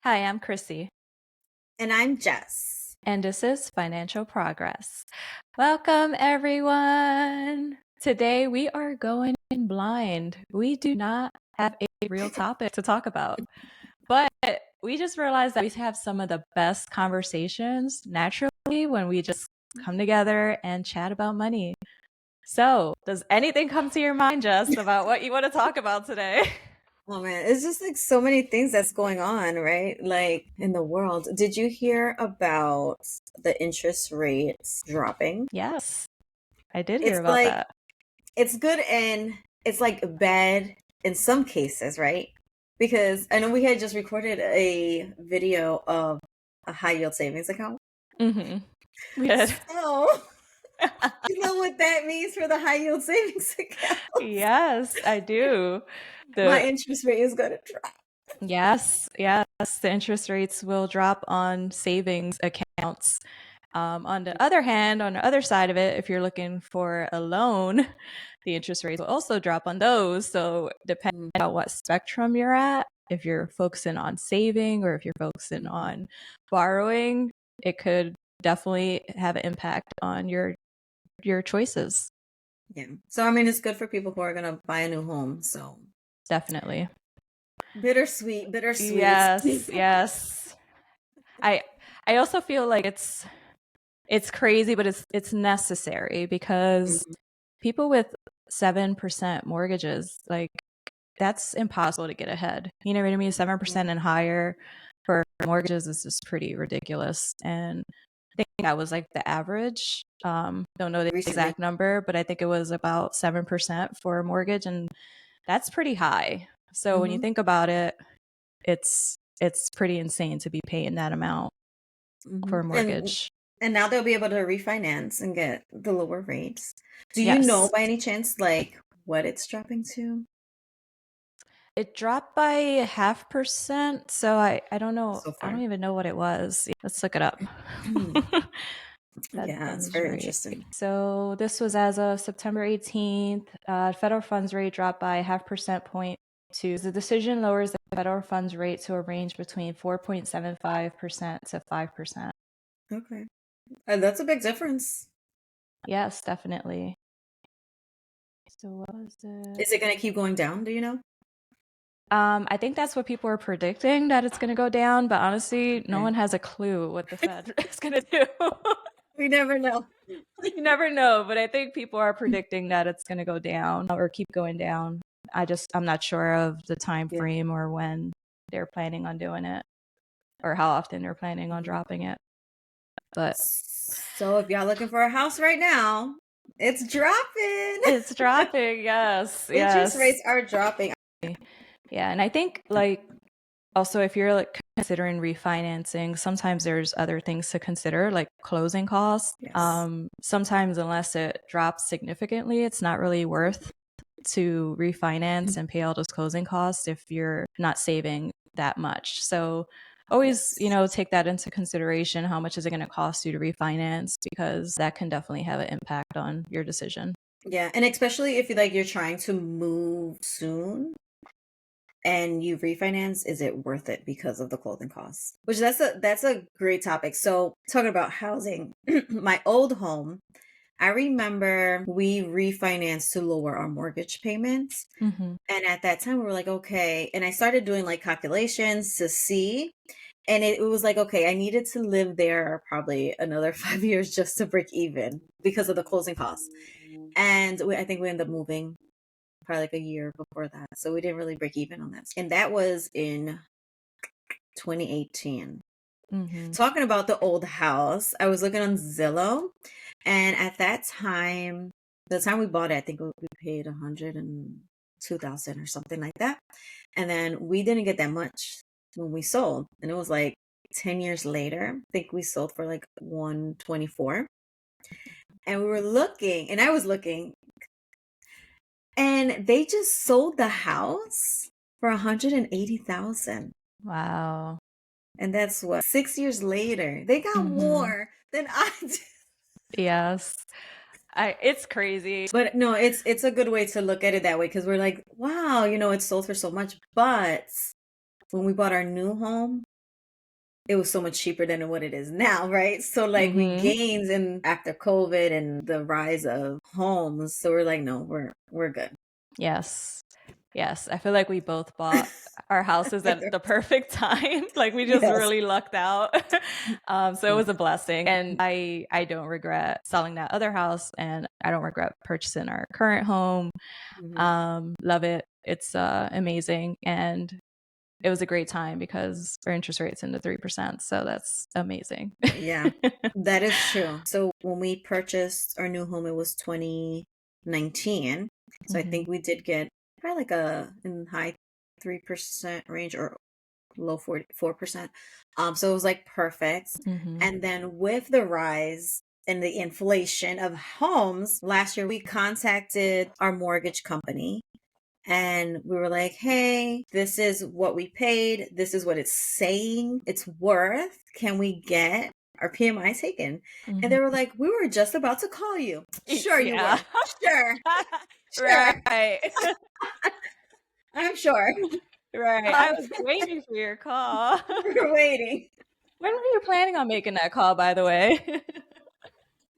Hi, I'm Chrissy, And I'm Jess. and this is Financial Progress. Welcome, everyone. Today we are going in blind. We do not have a real topic to talk about, but we just realized that we have some of the best conversations naturally when we just come together and chat about money. So, does anything come to your mind, Jess, about what you want to talk about today? Oh man, it's just like so many things that's going on, right? Like in the world. Did you hear about the interest rates dropping? Yes, I did hear It's about like that. it's good and it's like bad in some cases, right? Because I know we had just recorded a video of a high yield savings account. Mm-hmm. We did. So, you know what that means for the high yield savings accounts? Yes, I do. My The interest rate is going to drop. yes, the interest rates will drop on savings accounts. On the other hand, on the other side of it, if you're looking for a loan, the interest rates will also drop on those. So depending on what spectrum you're at, if you're focusing on saving or if you're focusing on borrowing, it could definitely have an impact on your choices. Yeah. So I mean, it's good for people who are gonna buy a new home. So Definitely. bittersweet, bittersweet. Yes, yes. I I also feel like it's crazy, but it's necessary because Mhm. people with 7% mortgages, like that's impossible to get ahead. You know what I mean? 7% and higher for mortgages is just pretty ridiculous. And I think that was like the average. Don't know the Recently. exact number, but I think it was about 7% for a mortgage, and that's pretty high. So when you Hmm. think about it, it's pretty insane to be paying that amount Hmm. for a mortgage. And now they'll be able to refinance and get the lower rates. Do you know Yes. by any chance like what it's dropping to It dropped by 0.5%, so I don't know. so I don't far? even know what it was. Let's look it up. Fed Yeah, it's funds very rate. interesting. So this was as of September 18th. Federal funds rate dropped by 0.5 percent point to the decision lowers the federal funds rate to a range between 4.75% to 5%. Okay. That's a big difference. Yes, definitely. So what was it? Is it gonna keep going down? Do you know? I think that's what people are predicting, that it's going to go down, but honestly, no Okay. one has a clue what the Fed is going to do. We never know. You never know, but I think people are predicting that it's going to go down or keep going down. I'm not sure of the time Yeah. frame or when they're planning on doing it or how often they're planning on Mhm. dropping it. But So if y'all looking for a house right now, it's dropping. it's dropping. Yes, Interest yes. rates are dropping. Yeah, and I think like also if you're like considering refinancing, sometimes there's other things to consider like closing costs. Yes. Sometimes unless it drops significantly, it's not really worth to refinance and pay all those closing costs if you're not saving that much. So always, Yes. take that into consideration. How much is it going to cost you to refinance? Because that can definitely have an impact on your decision. Yeah, and especially if you like you're trying to move soon and you refinance, is it worth it because of the clothing costs? Which that's a great topic. So talking about housing, my old home, I remember we refinanced to lower our mortgage payments. Mm-hmm. And at that time we were like, okay. And I started doing like calculations to see. And it was like, okay, I needed to live there probably another 5 years just to break even because of the closing costs. And I think we ended up moving probably like a year before that. So we didn't really break even on that. And that was in 2018. Mm-hmm. Talking about the old house, I was looking on Zillow, and at that time, the time we bought it, I think we paid 102,000 or something like that. And then we didn't get that much when we sold. And it was like 10 years later, I think we sold for like 124. And we were looking, and I was looking, and they just sold the house for 180,000. Wow. And that's what 6 years later. They got Mm-hmm. more than I did. Yes. It's crazy. But no, it's a good way to look at it that way because we're like, wow, it's sold for so much. But when we bought our new home, it was so much cheaper than what it is now, right? So like we Mm-hmm. gained in after COVID and the rise of homes. So we're like, no, we're good. Yes. Yes. I feel like we both bought our houses at the perfect time. Like we just Yes. really lucked out. So it Yeah. was a blessing. And I don't regret selling that other house, and I don't regret purchasing our current home. Mhm. Love it. It's amazing. And it was a great time because our interest rate's in the 3%. So that's amazing. Yeah, that is true. So when we purchased our new home, it was 2019. So I Hmm. think we did get probably like a in high 3% range or low 44%. So it was like perfect. Hmm. And then with the rise and the inflation of homes last year, we contacted our mortgage company and we were like, hey, this is what we paid. This is what it's saying it's worth. Can we get our PMI taken? And Hmm. they were like, we were just about to call you. Sure, you Yeah. were. Sure. Sure. Right. I'm sure. Right. I Um, was waiting for your call. we're waiting. When were you planning on making that call, by the way?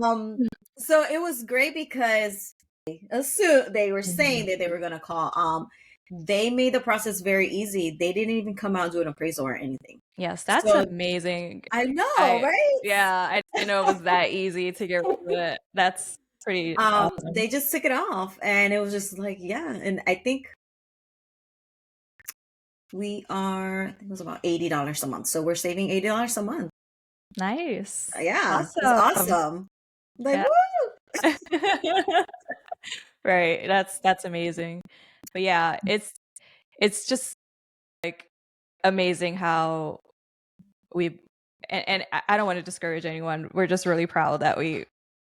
Um, so it was great because they were saying Mhm. that they were going to call. They made the process very easy. They didn't even come out and do an appraisal or anything. Yes, that's So amazing. I know, I right? Yeah, I didn't know it was that easy to get rid of it. That's pretty awesome. They just took it off and it was just like, yeah. And I think I think it was about $80 a month. So we're saving $80 a month. Nice. Yeah, it's Awesome. awesome. Like, Yeah. woo! Right. That's amazing. But yeah, it's just like amazing how we and I don't want to discourage anyone. We're just really proud that we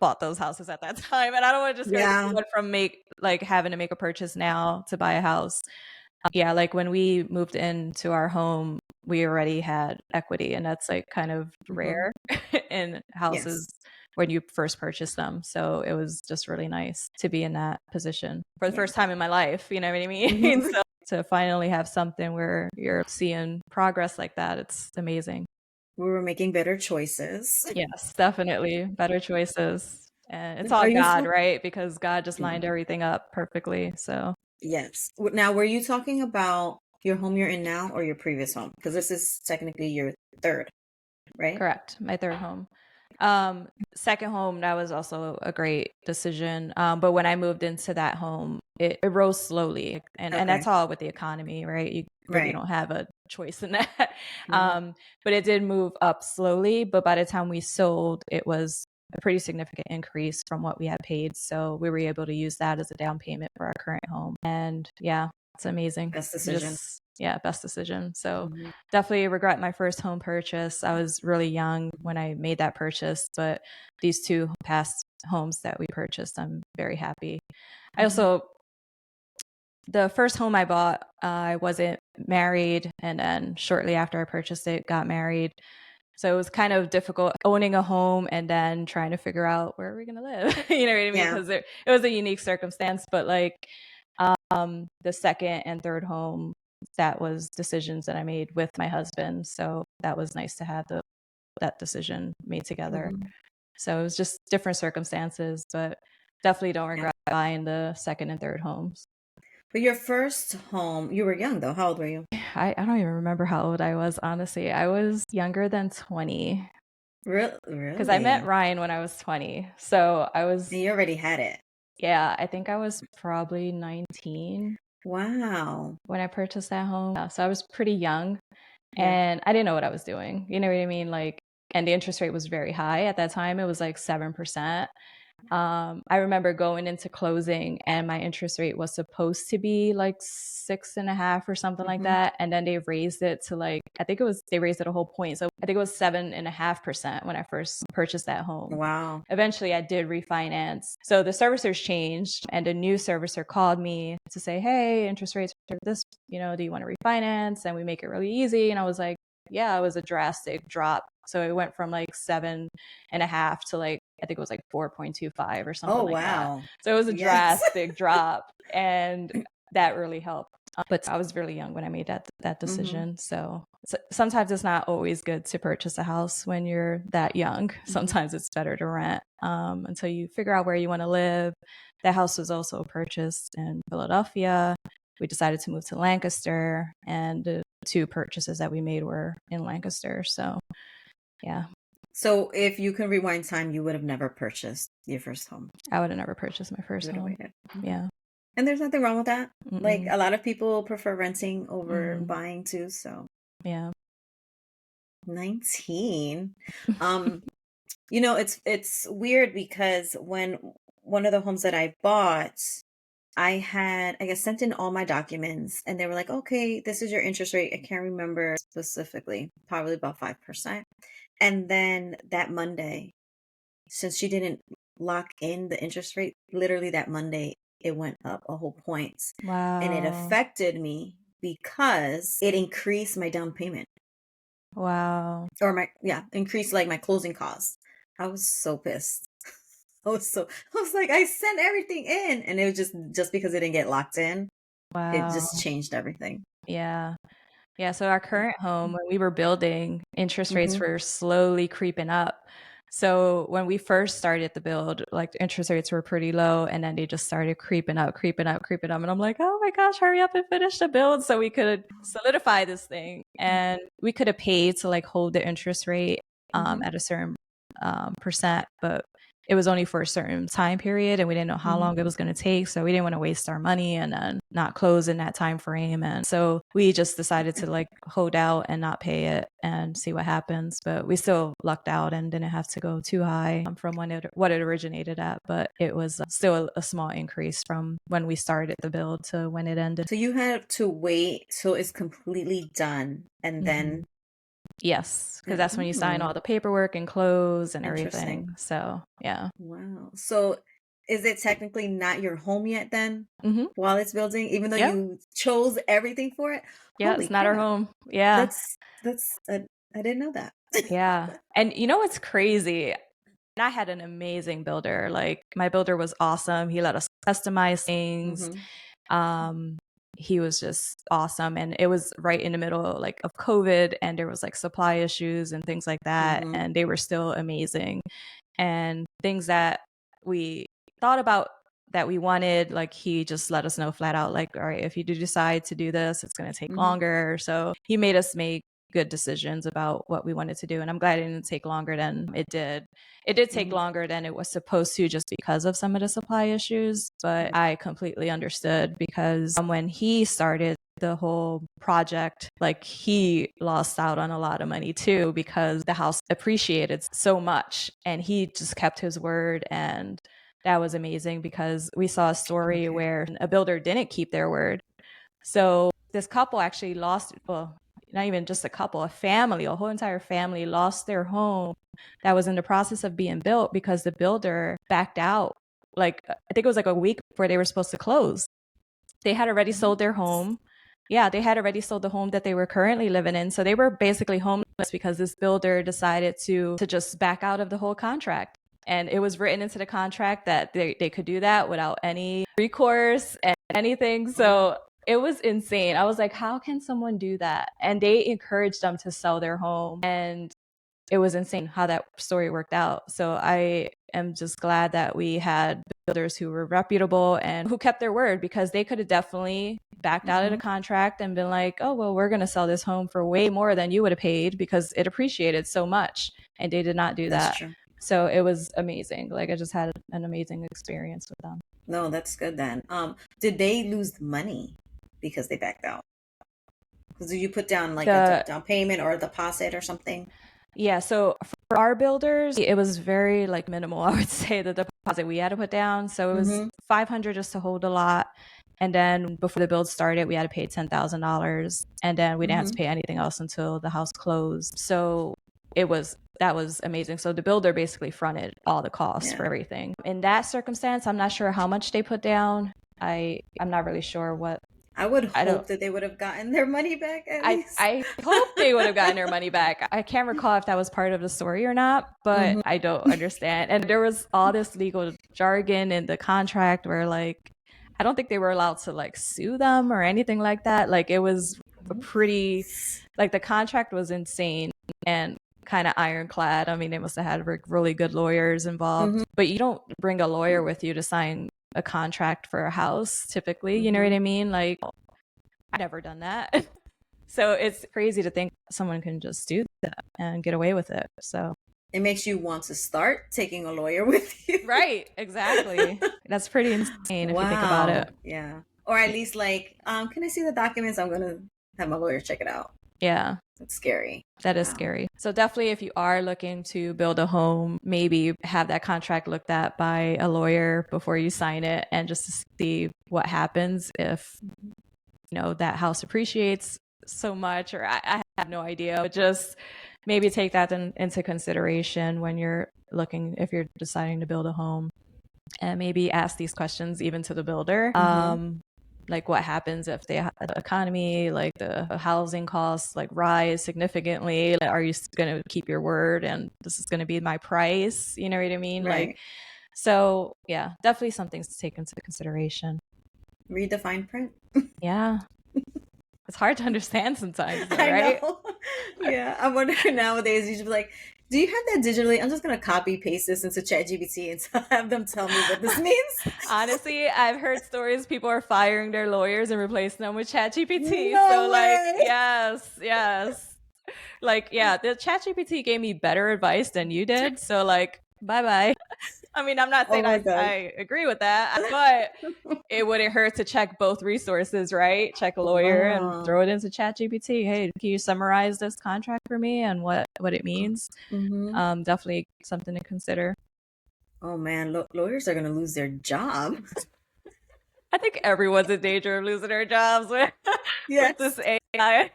bought those houses at that time. And I don't want to discourage Yeah. anyone from having to make a purchase now to buy a house. Yeah, like when we moved into our home, we already had equity, and that's like kind of Hmm. rare in Yes. houses when you first purchase them. So it was just really nice to be in that position for the Yeah. first time in my life. You know what I mean? Hmm. So to finally have something where you're seeing progress like that, it's amazing. We were making better choices. Yes, definitely better choices. And it's Are all you God, talking? right? Because God just lined everything up perfectly. So Yes. Now, were you talking about your home you're in now or your previous home? Because this is technically your third, right? correct. My third home. Second home, that was also a great decision. But when I moved into that home, it rose slowly. And Okay. that's all with the economy, right? You really Right. don't have a choice in that. Hmm. But it did move up slowly. But by the time we sold, it was a pretty significant increase from what we had paid. So we were able to use that as a down payment for our current home. And yeah, it's amazing. Best decision. Just, yeah, best decision. So Hmm. definitely regret my first home purchase. I was really young when I made that purchase, but these two past homes that we purchased, I'm very happy. I Hmm. also, the first home I bought, I wasn't married. And then shortly after I purchased it, got married. So it was kind of difficult owning a home and then trying to figure out where are we going to live? You know what I mean? Yeah. Because it was a unique circumstance. But like the second and third home, that was decisions that I made with my husband. So that was nice to have that decision made together. Hmm. So it was just different circumstances, but definitely don't Yeah. regret buying the second and third homes. But your first home, you were young though. How old were you? I don't even remember how old I was, honestly. I was younger than 20 because I met Really? Ryan when I was 20. So I was, And you already had it. yeah, I think I was probably 19 Wow. when I purchased that home. So I was pretty young. Yeah. And I didn't know what I was doing. You know what I mean? Like, and the interest rate was very high at that time. It was like 7%. I remember going into closing and my interest rate was supposed to be like 6.5 or something like Hmm. that. And then they raised it to like, they raised it a whole point. So I think it was 7.5% when I first purchased that home. Wow. Eventually I did refinance. So the servicers changed and a new servicer called me to say, hey, interest rates are this, do you want to refinance? And we make it really easy. And I was like, yeah, it was a drastic drop. So it went from like 7.5 to like, I think it was like 4.25 or something Oh, like that. wow. So it was a Yes. drastic drop. And that really helped. But I was really young when I made that Mm-hmm. decision. So sometimes it's not always good to purchase a house when you're that young. Sometimes it's better to rent until you figure out where you want to live. That house was also purchased in Philadelphia. We decided to move to Lancaster, and the two purchases that we made were in Lancaster. So, yeah. So if you can rewind time, you would have never purchased your first home. I would have never purchased my You first would have home. waited. Okay. Yeah. And there's nothing wrong with that. Like Mm-mm. a lot of people prefer renting over Mm-hmm. buying too. So Yeah. 19. Um, it's weird because when one of the homes that I bought, I guess, sent in all my documents and they were like, okay, this is your interest rate. I can't remember specifically, probably about 5%. And then that Monday, since she didn't lock in the interest rate, literally that Monday, it went up a whole point. And it Wow. affected me because it increased my down payment Wow. or increased like my closing costs. I was so pissed. I was like, I sent everything in, and it was just because it didn't get locked in, it Wow. just changed everything. Yeah. Yeah. So our current home, when we were building, interest rates Mm-hmm. were slowly creeping up. So when we first started the build, like the interest rates were pretty low, and then they just started creeping up, creeping up, creeping up. And I'm like, oh my gosh, hurry up and finish the build so we could solidify this thing. And we could have paid to like hold the interest rate Mm-hmm. at a certain percent, but it was only for a certain time period, and we didn't know how Mm-hmm. long it was going to take, so we didn't want to waste our money and then not close in that time frame. And so we just decided to like hold out and not pay it and see what happens. But we still lucked out and didn't have to go too high from what it originated at, but it was still a small increase from when we started the build to when it ended. So you have to wait till it's completely done, and then Yes, because that's when you sign all the paperwork and close and interesting. everything. So yeah. Wow. So is it technically not your home yet then Mm-hmm. while it's building, even though Yeah. you chose everything for it? Yeah, Holy it's not our crap. home. Yeah. That's I didn't know that. Yeah. And you know what's crazy? And I had an amazing builder. Like my builder was awesome. He let us customize things. Mm-hmm. Um, he was just awesome. And it was right in the middle like of COVID, and there was like supply issues and things like that. Mm-hmm. And they were still amazing. And things that we thought about that we wanted, like he just let us know flat out, like, all right, if you do decide to do this, it's going to take Mm-hmm. longer. So he made us make good decisions about what we wanted to do. And I'm glad it didn't take longer than it did. It did take Mm-hmm. longer than it was supposed to just because of some of the supply issues, but I completely understood because when he started the whole project, like he lost out on a lot of money too because the house appreciated so much and he just kept his word. And that was amazing because we saw a story Okay. where a builder didn't keep their word. So this couple actually lost, well, not even just a couple, a family, a whole entire family lost their home that was in the process of being built because the builder backed out. Like, I think it was like a week before they were supposed to close. They had already sold their home. Yeah, they had already sold the home that they were currently living in. So they were basically homeless because this builder decided to just back out of the whole contract. And it was written into the contract that they could do that without any recourse and anything. So it was insane. I was like, how can someone do that? And they encouraged them to sell their home. And it was insane how that story worked out. So I am just glad that we had builders who were reputable and who kept their word, because they could have definitely backed out of the contract and been like, oh, well, we're going to sell this home for way more than you would have paid because it appreciated so much. And they did not do That's that. true. So it was amazing. Like I just had an amazing experience with them. No, that's good then. Did they lose money because they backed out? Because you put down like a The down payment or a deposit or something? Yeah, so for our builders, it was very like minimal, I would say, the deposit we had to put down. So it was Mm-hmm. 500 just to hold a lot. And then before the build started, we had to pay $10,000, and then we didn't have to Mm-hmm. pay anything else until the house closed. So that was amazing. So the builder basically fronted all the costs Yeah. for everything. In that circumstance, I'm not sure how much they put down. I'm not really sure what I would I don't hope that they would have gotten their money back at least. I hope they would have gotten their money back. I can't recall if that was part of the story or not, but Mm-hmm. I don't understand. And there was all this legal jargon in the contract where like I don't think they were allowed to like sue them or anything like that. Like it was a pretty, like the contract was insane and kind of ironclad. I mean, they must have had really good lawyers involved, but you don't bring a lawyer with you to sign a contract for a house typically. You know what I mean? Like I've never done that. So it's crazy to think someone can just do that and get away with it. So it makes you want to start taking a lawyer with you. right, exactly. That's pretty insane if you think about Wow. it. Yeah. Or at least like, can I see the documents? I'm gonna have my lawyer check it out. Yeah. That's scary. That is scary. So definitely if you are looking to build a home, maybe have that contract looked at by a lawyer before you sign it and just to see what happens if that house appreciates so much, or I have no idea, but just maybe take that into consideration when you're looking, if you're deciding to build a home, and maybe ask these questions even to the builder. Like what happens if the economy, like the housing costs like rise significantly? Are you going to keep your word and this is going to be my price? You know what I mean? Right. Like, so yeah, definitely some things to take into consideration. Read the fine print. Yeah. It's hard to understand sometimes, though, I right? know. Yeah. I'm wondering nowadays, you should be like, do you have that digitally? I'm just going to copy paste this into ChatGPT and have them tell me what this means. Honestly, I've heard stories people are firing their lawyers and replacing them with ChatGPT. No So, like, way. yes. Like, yeah, the ChatGPT gave me better advice than you did. So, like, bye bye. I mean, I'm not Oh saying my God. I agree with that, but it wouldn't hurt to check both resources, right? Check a lawyer and Wow. throw it into ChatGPT. Hey, can you summarize this contract for me and what it means? Definitely something to consider. Oh man, lawyers are going to lose their job. I think everyone's in danger of losing their jobs with Yes. this AI.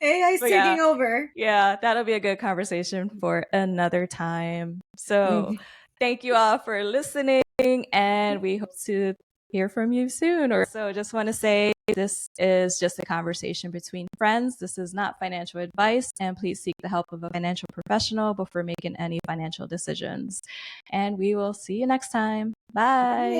AI's But yeah, taking over. yeah, that'll be a good conversation for another time. So thank you all for listening, and we hope to hear from you soon. Or so just want to say this is just a conversation between friends. This is not financial advice, and please seek the help of a financial professional before making any financial decisions. And we will see you next time. Bye.